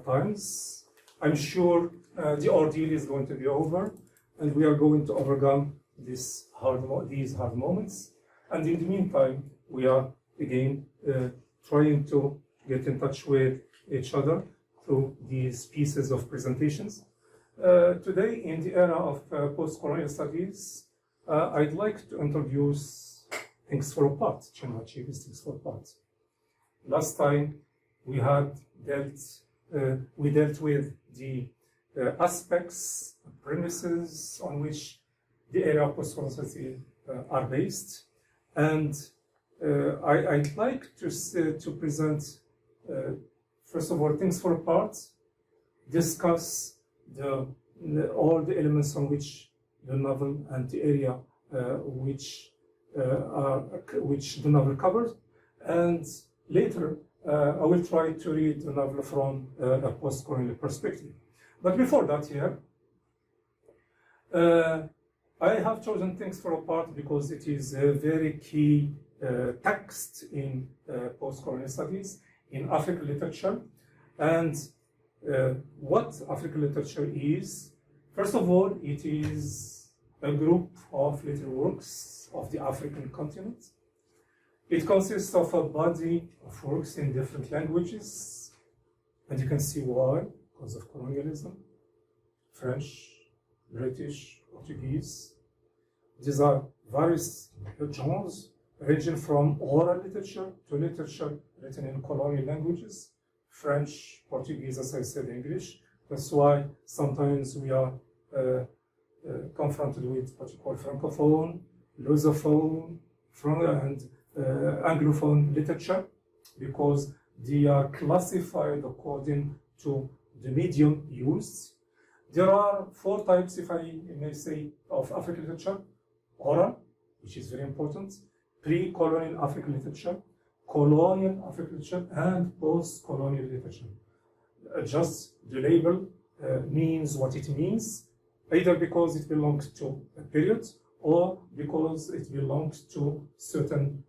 hard times. I'm sure the ordeal is going to be over, and we are going to overcome these hard moments. And in the meantime, we are again trying to get in touch with each other through these pieces of presentations. Today, in the era of post-colonial studies, I'd like to introduce Things Fall Apart, Chinua-Achebe's Things Fall Apart. Last time, we dealt with the aspects, premises on which the area of post-colonial studies are based. And I'd like to present, first of all, Things Fall Apart, discuss all the elements on which the novel and the area which the novel covers, and later I will try to read the novel from a post-colonial perspective. But before that, here I have chosen Things Fall Apart because it is a very key text in post-colonial studies, in African literature. And what African literature is, first of all, it is a group of literary works of the African continent. It consists of a body of works in different languages, and you can see why, because of colonialism, French, British, Portuguese. These are various genres, ranging from oral literature to literature written in colonial languages, French, Portuguese, as I said, English. That's why sometimes we are confronted with what you call francophone, lusophone, and anglophone literature, because they are classified according to the medium used. There are 4 types, if I may say, of African literature: oral, which is very important, pre-colonial African literature, colonial African literature, and post-colonial literature. Just the label means what it means, either because it belongs to a period or because it belongs to certain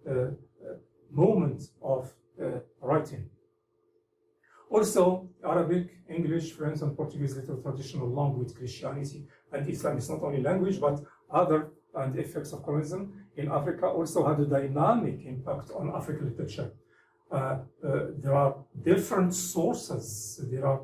moment of writing. Also, Arabic, English, French, and Portuguese literature tradition, along with Christianity and Islam, is not only language, but other and effects of colonialism in Africa also had a dynamic impact on African literature. There are different sources. There are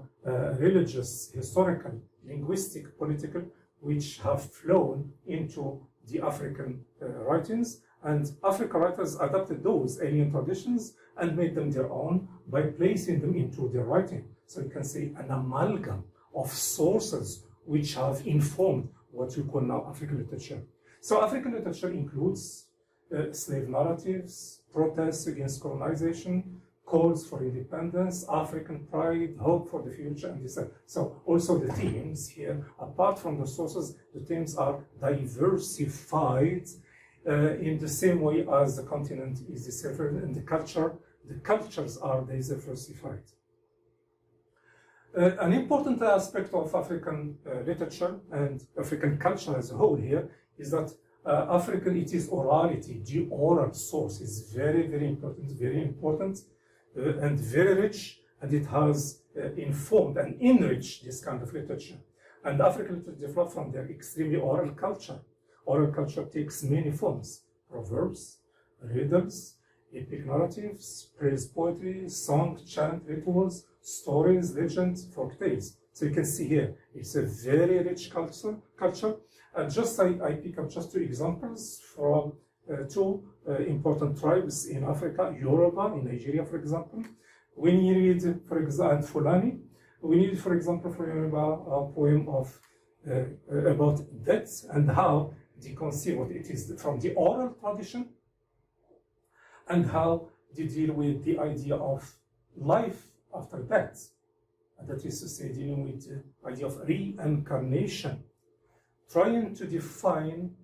religious, historical, linguistic, political, which have flown into the African writings, and African writers adapted those alien traditions and made them their own by placing them into their writing. So you can say an amalgam of sources which have informed what we call now African literature. So African literature includes slave narratives, protests against colonization, calls for independence, African pride, hope for the future, and this. So also the themes here, apart from the sources, the themes are diversified in the same way as the continent is diversified, and the cultures are diversified. An important aspect of African literature and African culture as a whole here is that it is orality. The oral source is very, very important, and very rich, and it has informed and enriched this kind of literature. And African literature developed from their extremely oral culture. Oral culture takes many forms: proverbs, riddles, epic narratives, praise poetry, song, chant, rituals, stories, legends, folk tales. So you can see here, it's a very rich culture. And I pick up just 2 examples from 2 important tribes in Africa, Yoruba in Nigeria, for example. We need, for example, and Fulani. We need, for example, for Yoruba, a poem about death and how they conceive what it is from the oral tradition, and how they deal with the idea of life after death. And that is to say, dealing with the idea of reincarnation, trying to define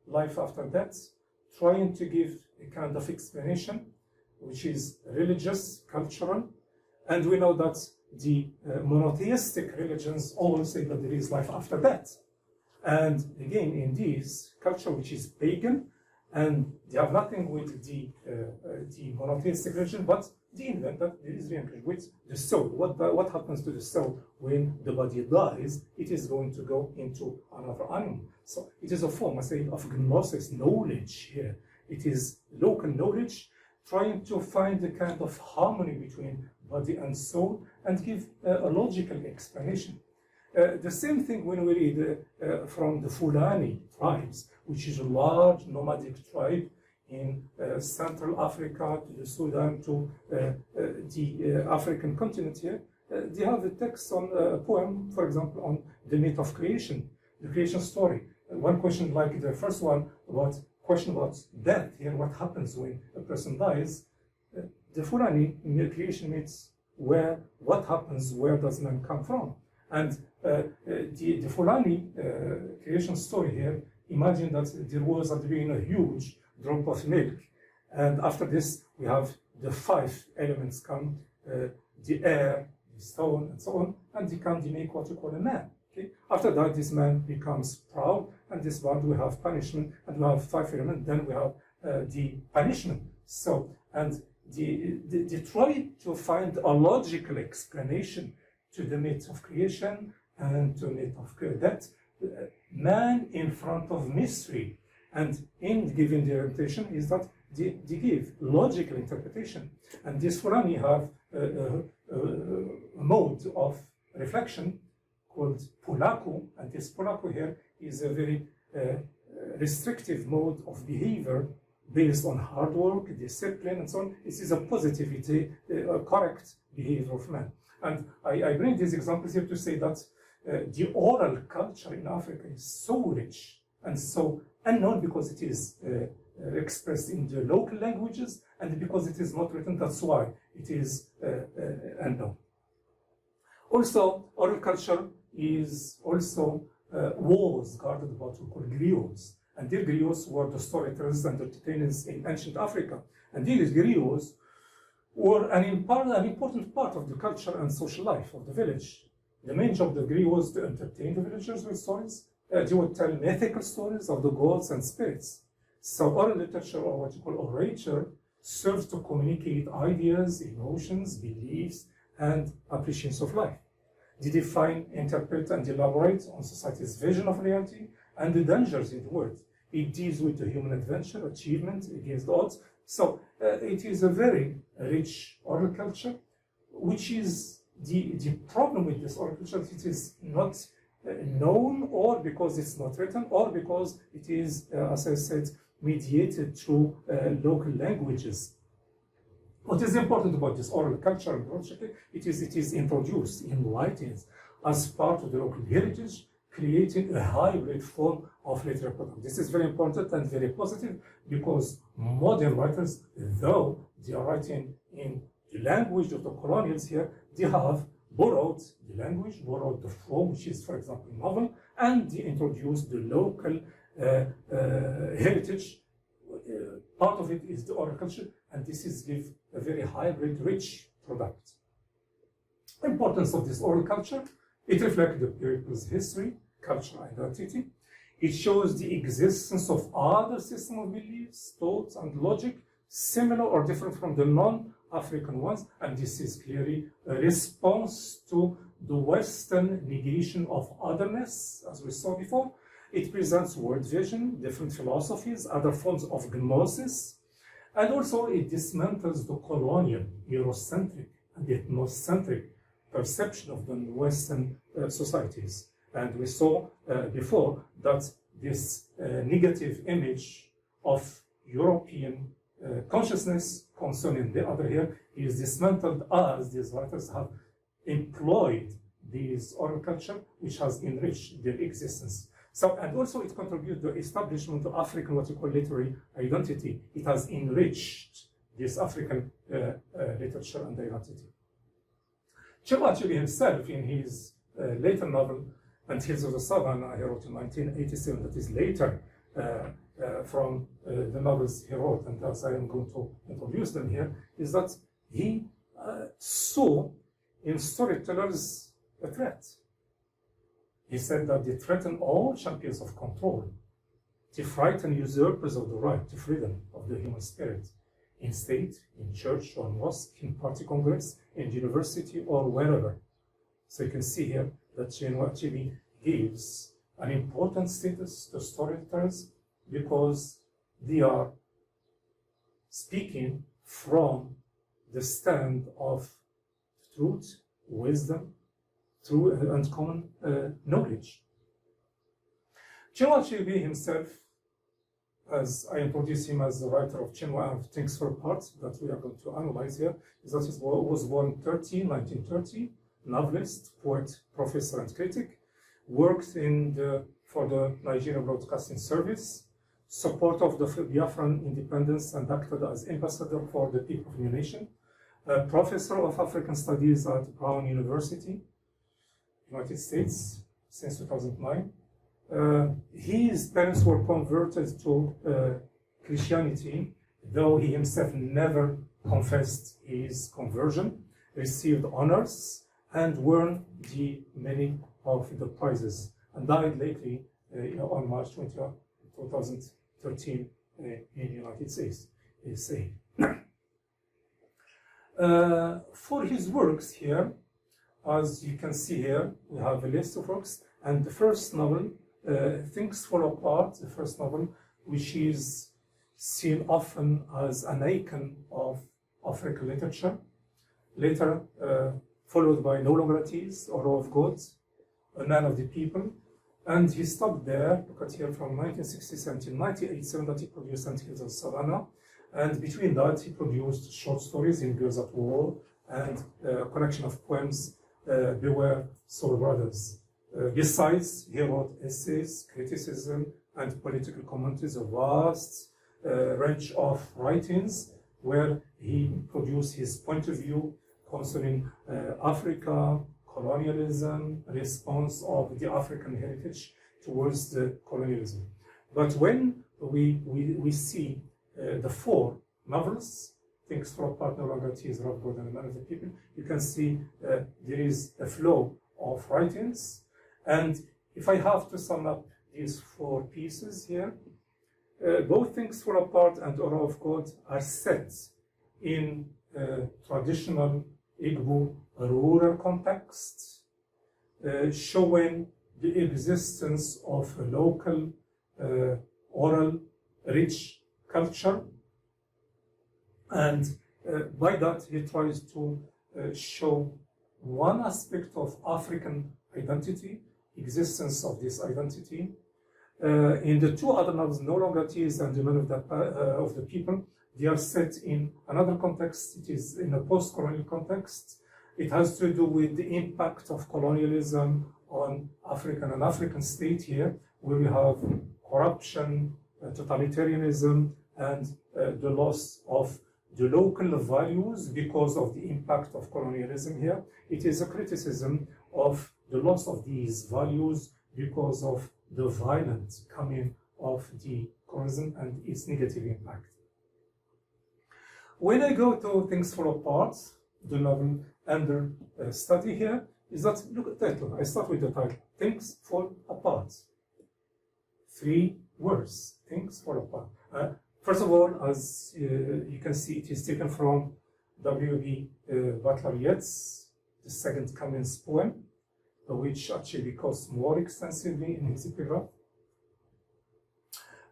life after death, trying to give a kind of explanation which is religious, cultural, and we know that the monotheistic religions all say that there is life after death. And again, in this culture which is pagan, and they have nothing with the monotheistic religion, but they invent that there is reincarnation with the soul. What happens to the soul when the body dies? It is going to go into another animal. So it is a form, I say, of gnosis, knowledge here. It is local knowledge, trying to find a kind of harmony between body and soul and give a logical explanation. The same thing when we read from the Fulani tribes, which is a large nomadic tribe in Central Africa, to the Sudan, to the African continent here. They have a text on a poem, for example, on the myth of creation, the creation story. One question, like the first one, question about death here, what happens when a person dies. The Fulani in the creation myths, what happens, where does man come from? And the Fulani creation story here, imagine that there was at the beginning a huge drop of milk, and after this we have the 5 elements come, the air, the stone, and so on, and they make what you call a man. Okay? After that, this man becomes proud, and this one we have punishment, and we have 5 elements, then we have the punishment. So, and they try to find a logical explanation to the myth of creation and to the myth of death. Man in front of mystery. And in giving the interpretation is that they give logical interpretation. And this Fulani have a mode of reflection called Pulaku, and this Pulaku here is a very restrictive mode of behavior based on hard work, discipline, and so on. This is a positivity, a correct behavior of man. And I bring these examples here to say that the oral culture in Africa is so rich and so unknown because it is expressed in the local languages, and because it is not written, that's why it is unknown. Also, oral culture is also was guarded by what we call griots. And these griots were the storytellers and entertainers in ancient Africa. And these griots were an important part of the culture and social life of the village. The main job of the griot was to entertain the villagers with stories. They would tell mythical stories of the gods and spirits. So oral literature, or what you call orature, serves to communicate ideas, emotions, beliefs, and appreciations of life. They define, interpret, and elaborate on society's vision of reality and the dangers in the world. It deals with the human adventure, achievement against the odds. So it is a very rich oral culture, which is the problem with this oral culture. It is not known, or because it's not written, or because it is, as I said, mediated through local languages. What is important about this oral culture? It is introduced, enlightened as part of the local heritage, creating a hybrid form of literary product. This is very important and very positive, because modern writers, though they are writing in the language of the colonials here, they have borrowed the language, borrowed the form, which is, for example, novel, and they introduced the local heritage. Part of it is the oral culture, and this is give a very hybrid, rich product. Importance of this oral culture: it reflects the people's history, culture, and identity. It shows the existence of other systems of beliefs, thoughts, and logic, similar or different from the non-African ones, and this is clearly a response to the Western negation of otherness, as we saw before. It presents world vision, different philosophies, other forms of gnosis, and also it dismantles the colonial, Eurocentric, and ethnocentric perception of the Western societies. And we saw before that this negative image of European consciousness concerning the other here is dismantled as these writers have employed this oral culture, which has enriched their existence. So, and also it contributes to the establishment of African, what you call literary identity. It has enriched this African literature and identity. Chewbacca himself, in his later novel, And Hills of the Savannah, he wrote in 1987, that is later from the novels he wrote, and as I am going to introduce them here, is that he saw in storytellers a threat. He said that they threaten all champions of control, they frighten usurpers of the right to freedom of the human spirit. in state, in church or mosque, in party congress, in university or wherever. So you can see here that Chinua Achebe gives an important status to storytellers because they are speaking from the stand of truth, wisdom, and common knowledge. Chinua Achebe himself, as I introduce him as the writer of Chinua and Things Fall Apart, that we are going to analyze here, is that he was born 1930, novelist, poet, professor, and critic, worked for the Nigerian Broadcasting Service, support of the Biafran independence, and acted as ambassador for the people of the nation, a professor of African Studies at Brown University, United States, since 2009. His parents were converted to Christianity, though he himself never confessed his conversion, received honors, and won many of the prizes, and died lately on March 20, 2013 in the United States. For his works here, as you can see here, we have a list of works, and the first novel, Things Fall Apart, the first novel, which is seen often as an icon of African literature, later followed by No Longer At Ease, or Law of God, A Man of the People, and he stopped there, look at here, from 1967 to 1987 that he produced St. Hills of Savannah, and between that he produced short stories in Girls at War, and a collection of poems, Beware Soul Brothers. Besides, he wrote essays, criticism, and political commentaries, a vast range of writings where he produced his point of view concerning Africa, colonialism, response of the African heritage towards the colonialism. But when we see the four novels, Things Fall Apart, No Longer At Ease, Rob Gordon, and Man of the People, you can see there is a flow of writings. And if I have to sum up these four pieces here, both Things Fall Apart and Aura of God are set in traditional Igbo rural context, showing the existence of a local, oral, rich culture. And by that, he tries to show one aspect of African identity, existence of this identity. In the two other novels, No Longer At Ease and The Man of the People, they are set in another context. It is in a post-colonial context. It has to do with the impact of colonialism on an African state here, where we have corruption, totalitarianism, and the loss of the local values because of the impact of colonialism here. It is a criticism of the loss of these values because of the violent coming of the colonialism and its negative impact. When I go to Things Fall Apart, the novel under study here, is that, look at the title. I start with the title, Things Fall Apart. 3 words, Things Fall Apart. First of all, as you can see, it is taken from W.B. Butler Yeats, the Second Coming's poem, which Achebe quotes more extensively in his epigraph.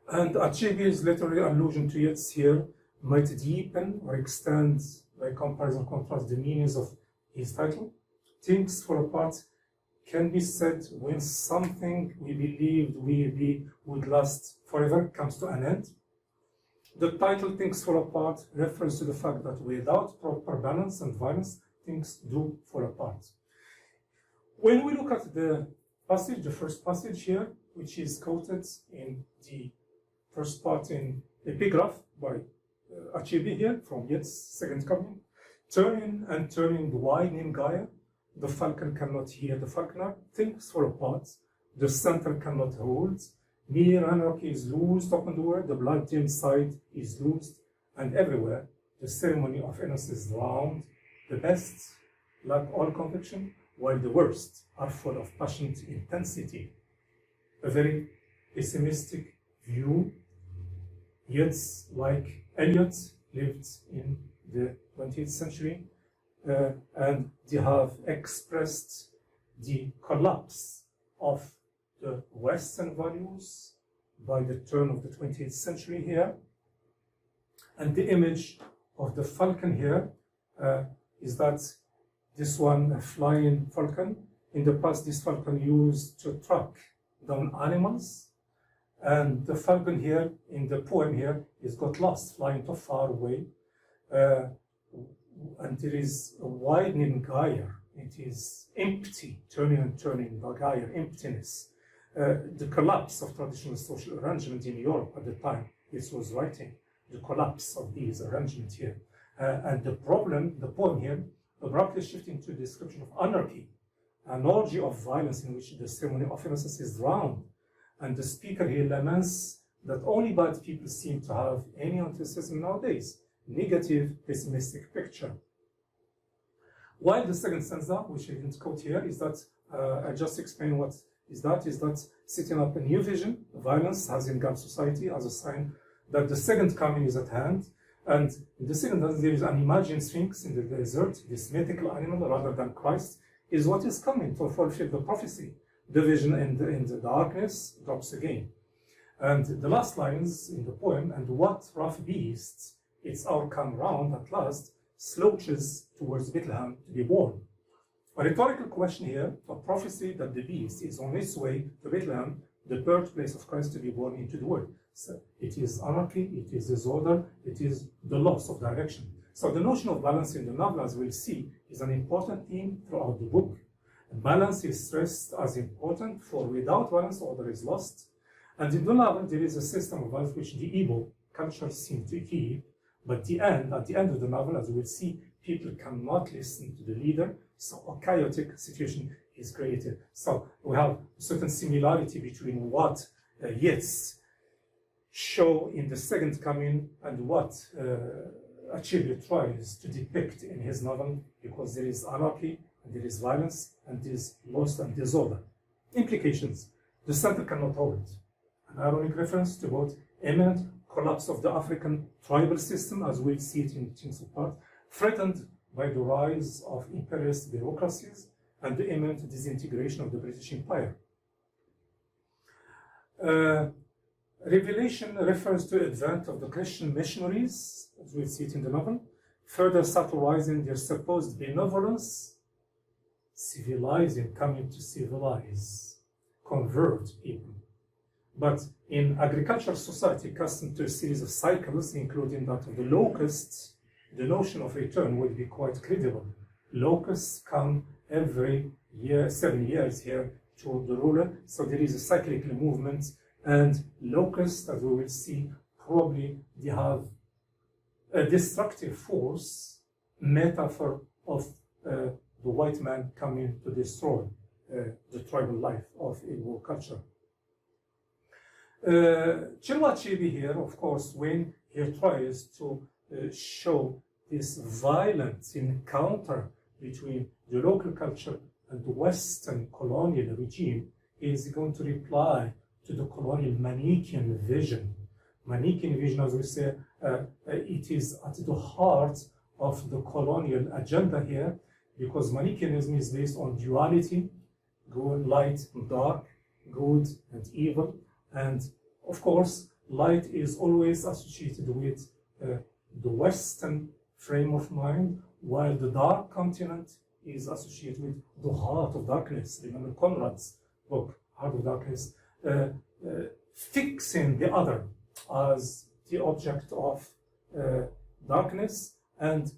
And Achebe's literary allusion to Yeats here might deepen or extend, by comparison contrast, the meanings of his title. Things Fall Apart can be said when something we believed would last forever comes to an end. The title Things Fall Apart refers to the fact that without proper balance and violence, things do fall apart. When we look at the passage, the first passage here, which is quoted in the first part in epigraph by Achebe here, from Yeats' Second Coming, turning and turning the wine in Gaia, the falcon cannot hear the falconer, things fall apart, the center cannot hold, mere anarchy is loosed upon the world, the blood-dimmed side is loosed, and everywhere the ceremony of innocence is drowned. The best lack all conviction, while the worst are full of passionate intensity. A very pessimistic view. Yeats, like Eliot, lived in the 20th century, and they have expressed the collapse of the Western values by the turn of the 20th century here. And the image of the falcon here is that this one, a flying falcon. In the past, this falcon used to track down animals. And the falcon here, in the poem here, is got lost, flying too far away. And there is a widening gyre. It is empty, turning and turning, the gyre, emptiness. The collapse of traditional social arrangement in Europe at the time this was writing, the collapse of these arrangements here. And the poem here, abruptly shifting to a description of anarchy, an orgy of violence in which the ceremony of innocence is drowned. And the speaker here laments that only bad people seem to have any enthusiasm nowadays. Negative, pessimistic picture. While the second stanza, which I didn't quote here, is that, I just explain what is that setting up a new vision, violence has engulfed society as a sign that the second coming is at hand. And in the second stanza, there is an imagined sphinx in the desert, this mythical animal rather than Christ, is what is coming to fulfill the prophecy. The vision in the darkness drops again. And the last lines in the poem, and what rough beasts, its hour come round at last, slouches towards Bethlehem to be born. A rhetorical question here, a prophecy that the beast is on its way to Bethlehem, the birthplace of Christ to be born into the world. So it is anarchy, it is disorder, it is the loss of direction. So the notion of balance in the novel, as we'll see, is an important theme throughout the book. Balance is stressed as important, for without balance, order is lost. And in the novel, there is a system of balance which the Igbo culture seems to keep. But at the end of the novel, as we will see, people cannot listen to the leader, so a chaotic situation is created. So we have a certain similarity between what Yeats show in the second coming and what Achebe tries to depict in his novel, because there is anarchy, and there is violence, and there is loss and disorder. Implications. The center cannot hold. An ironic reference to both imminent collapse of the African tribal system, as we'll see it in Things Apart, threatened by the rise of imperialist bureaucracies and the imminent disintegration of the British Empire. Revelation refers to the advent of the Christian missionaries, as we'll see it in the novel, further satirizing their supposed benevolence, civilizing, coming to civilize, convert people. But in agricultural society, accustomed to a series of cycles, including that of the locusts, the notion of return would be quite credible. Locusts come every year, 7 years here to the ruler, so there is a cyclical movement, and locusts, as we will see, probably they have a destructive force, metaphor of the white man coming to destroy the tribal life of Igbo culture. Chinua Achebe here, of course, when he tries to show this violent encounter between the local culture and the Western colonial regime, he is going to reply to the colonial Manichaean vision. Manichaean vision, as we say, it is at the heart of the colonial agenda here, because Manichaeanism is based on duality, good, light and dark, good and evil. And of course, light is always associated with the Western frame of mind, while the dark continent is associated with the heart of darkness. Remember Conrad's book, Heart of Darkness, fixing the other as the object of darkness, and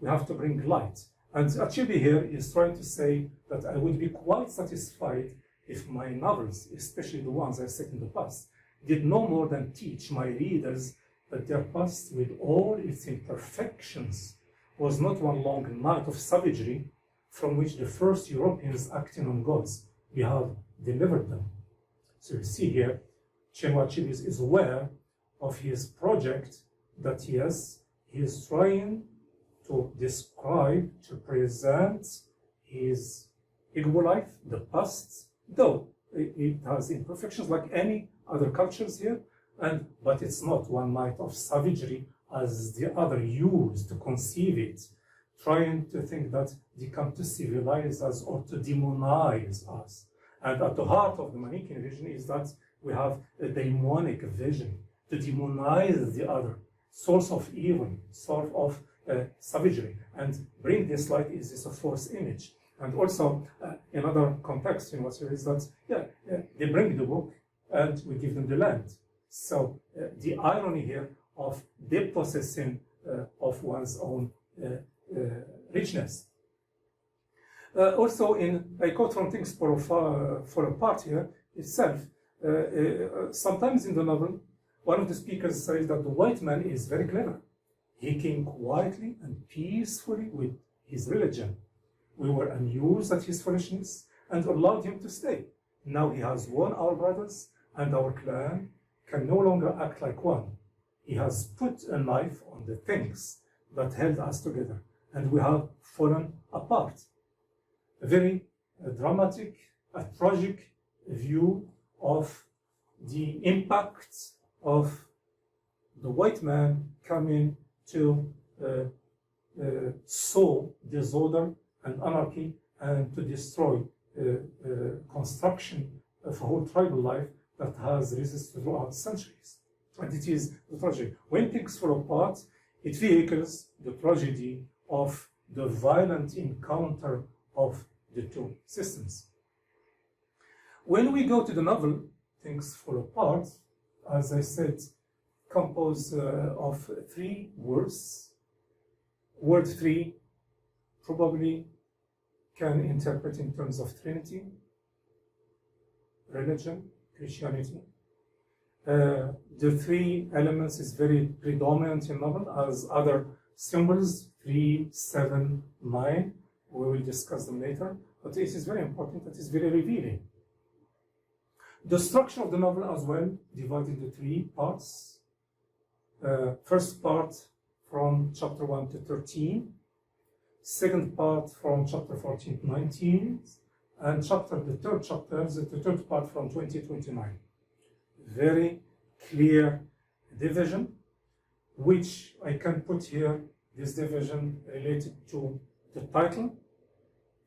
we have to bring light. And Achebe here is trying to say that I would be quite satisfied if my novels, especially the ones I set in the past, did no more than teach my readers that their past, with all its imperfections, was not one long night of savagery from which the first Europeans acting on gods, we have delivered them. So you see here, Chinua Achebe is aware of his project that he is trying to describe, to present his Igbo life, the past, though it has imperfections like any other cultures here, but it's not one night of savagery as the other used to conceive it, trying to think that they come to civilize us or to demonize us. And at the heart of the Manichaean vision is that we have a demonic vision to demonize the other, source of evil, source of savagery, and bring this light is this a false image. And also, in other context, in what is that, they bring the book and we give them the land. So the irony here of depossessing of one's own richness. Also, I quote from Things for a Part here itself. Sometimes in the novel, one of the speakers says that the white man is very clever. He came quietly and peacefully with his religion. We were amused at his foolishness and allowed him to stay. Now he has won our brothers, and our clan can no longer act like one. He has put a knife on the things that held us together, and we have fallen apart. A very dramatic, a tragic view of the impact of the white man coming to sow disorder and anarchy and to destroy construction of a whole tribal life that has resisted throughout centuries. And it is the tragedy. When things fall apart, it vehicles the tragedy of the violent encounter of the two systems. When we go to the novel, Things Fall Apart, as I said, composed of 3 words. Word 3 probably can interpret in terms of Trinity, religion, Christianity. The 3 elements is very predominant in novel as other symbols, 3, 7, 9. We will discuss them later, but it is very important, it is very revealing. The structure of the novel as well, divided into 3 parts. First part from chapter 1 to 13, second part from chapter 14 to 19, and the third part from 20 to 29. Very clear division, which I can put here, this division related to the title.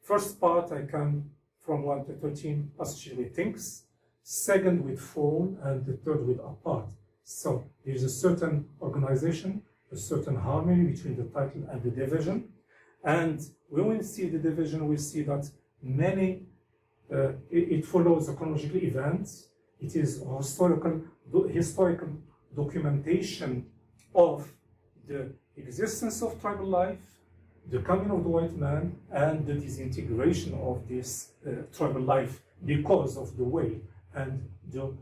First part I can, from 1 to 13, associate with things, second with form, and the third with apart. So there is a certain organization, a certain harmony between the title and the division. And when we see the division, we see that it follows the chronological events. It is historical documentation of the existence of tribal life, the coming of the white man, and the disintegration of this tribal life because of the way and the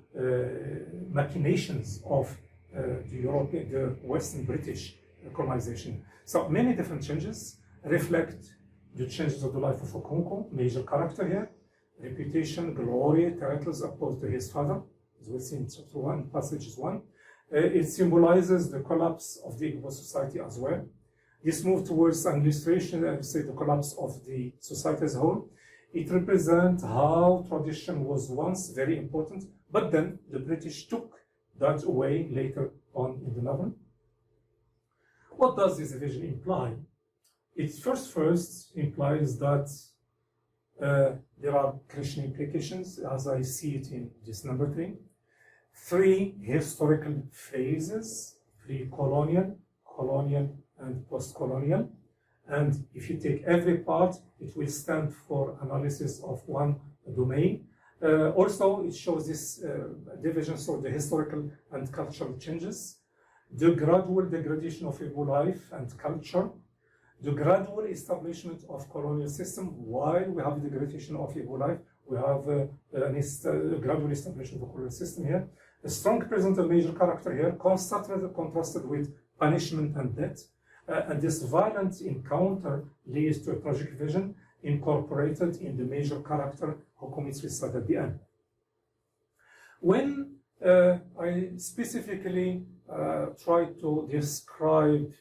machinations of the Western British colonization. So many different changes reflect the changes of the life of Okonkwo, major character here, reputation, glory, titles opposed to his father, as we see in chapter 1, passages 1. It symbolizes the collapse of the Igbo society as well. This move towards an illustration, I would say, the collapse of the society as a whole. It represents how tradition was once very important, but then the British took that away later on in the novel. What does this division imply? It first implies that there are Christian implications, as I see it in this number 3. 3 historical phases, pre-colonial, colonial, and post-colonial. And if you take every part, it will stand for analysis of one domain. Also, it shows this division, so the historical and cultural changes, the gradual degradation of Igbo life and culture, the gradual establishment of colonial system. While we have the degradation of Igbo life, we have a gradual establishment of colonial system here. A strong present and major character here, contrasted with punishment and death. And this violent encounter leads to a tragic vision incorporated in the major character who commits suicide at the end. When I specifically try to describe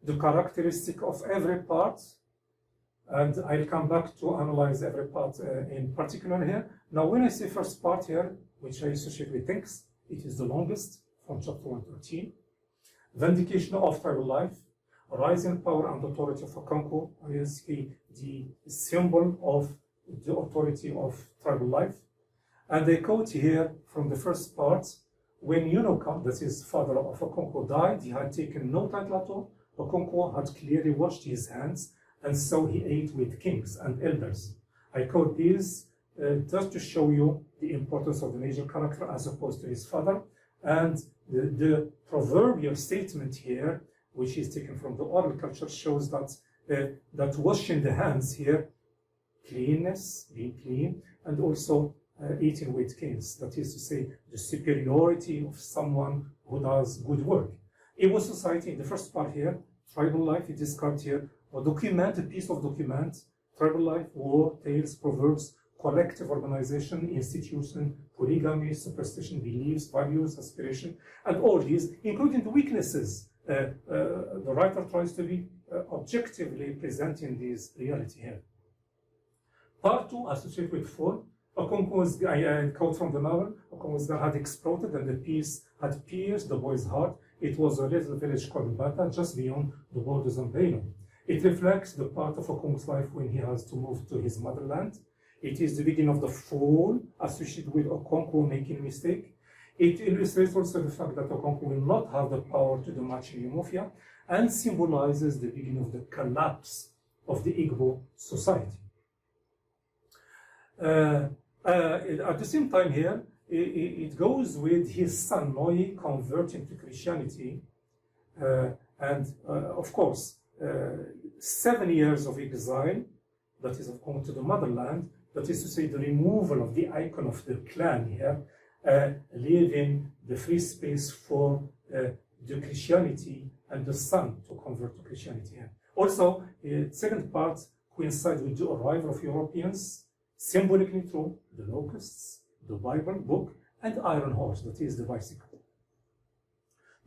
the characteristic of every part, and I'll come back to analyze every part in particular here. Now, when I say first part here, which I associate with things, it is the longest, from chapter 1 to 13. vindication of tribal life, rising power and authority of Okonkwo is the symbol of the authority of tribal life. And they quote here from the first part, when Yunoka, that is father of Okonkwo, died, he had taken no title at all. Okonkwo had clearly washed his hands, and so he ate with kings and elders. I quote these just to show you the importance of the major character as opposed to his father. And the proverbial statement here, which is taken from the oral culture, shows that that washing the hands here, cleanness, being clean, and also eating with kings. That is to say, the superiority of someone who does good work. Igbo society, in the first part here, tribal life, it is described here, a document, a piece of document, tribal life, war, tales, proverbs, collective organization, institution, polygamy, superstition, beliefs, values, aspiration, and all these, including the weaknesses. The writer tries to be objectively presenting this reality here. Part 2, associated with 4, Okonkwo's, I quote from the novel, Okonkwo's gun had exploded and the piece had pierced the boy's heart. It was a little village called Bata, just beyond the borders of Beino. It reflects the part of Okonkwo's life when he has to move to his motherland. It is the beginning of the fall associated with Okonkwo making a mistake. It illustrates also the fact that Okonkwo will not have the power to do much in Umofia, and symbolizes the beginning of the collapse of the Igbo society. At the same time here, it goes with his son Noi converting to Christianity, and of course, 7 years of exile, that is of course to the motherland, that is to say the removal of the icon of the clan here, leaving the free space for the Christianity and the son to convert to Christianity here. Also, the second part coincides with the arrival of Europeans, symbolically through the locusts, the Bible book, and iron horse, that is the bicycle.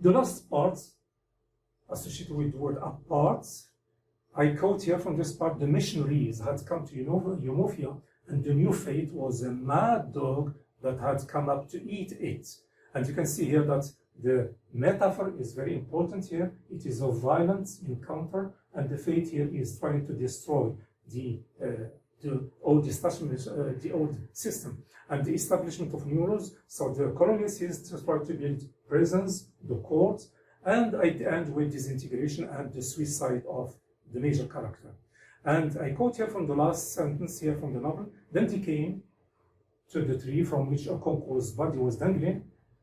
The last part, associated with the word apart, I quote here from this part, the missionaries had come to Umofia, and the new faith was a mad dog that had come up to eat it. And you can see here that the metaphor is very important here. It is a violent encounter, and the faith here is trying to destroy the old establishment, the old system, and the establishment of new rules. So the colonial systems try to build prisons, the courts, and at the end with disintegration and the suicide of the major character. And I quote here from the last sentence here from the novel, then he came to the tree from which Okonkwo's body was dangling.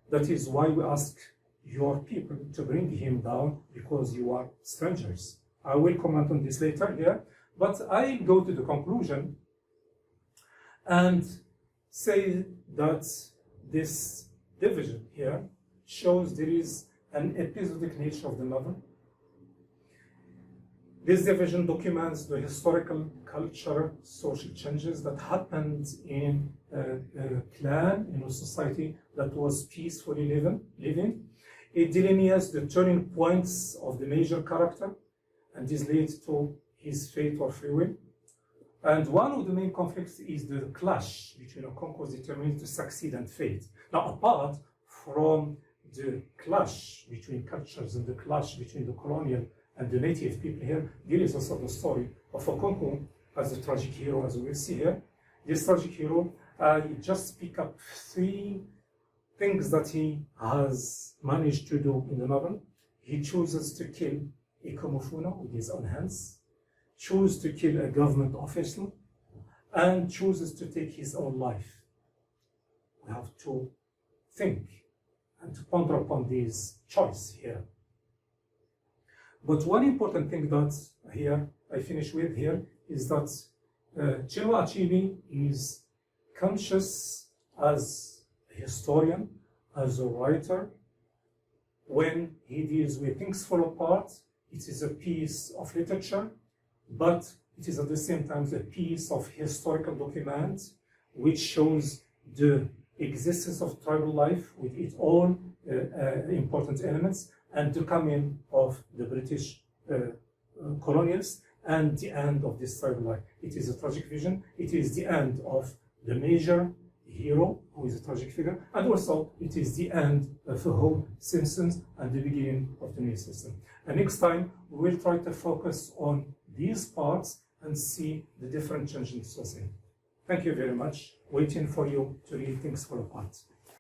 That is why we ask your people to bring him down, because you are strangers. I will comment on this later here, but I go to the conclusion and say that this division here shows there is an episodic nature of the novel. This division documents the historical, cultural, social changes that happened in a clan, in a society that was peacefully living. It delineates the turning points of the major character, and this leads to his fate or free will. And one of the main conflicts is the clash between Okonkwo's determined to succeed and fate. Now, apart from the clash between cultures and the clash between the colonial and the native people here, there is also the story of Okonkwo as a tragic hero, as we will see here. This tragic hero, he just pick up 3 things that he has managed to do in the novel. He chooses to kill Ikomofuna with his own hands, chooses to kill a government official, and chooses to take his own life. We have to think and to ponder upon this choice here. But one important thing that here I finish with here is that Chinua Achebe is conscious as a historian, as a writer. When he deals with things fall apart, it is a piece of literature, but it is at the same time a piece of historical document which shows the existence of tribal life with its own important elements, and the coming of the British colonials, and the end of this tribal life. It is a tragic vision. It is the end of the major hero, who is a tragic figure, and also it is the end of the whole Simpsons and the beginning of the new system. And next time, we will try to focus on these parts and see the different changes in. Thank you very much. Waiting for you to read. Thanks for the parts.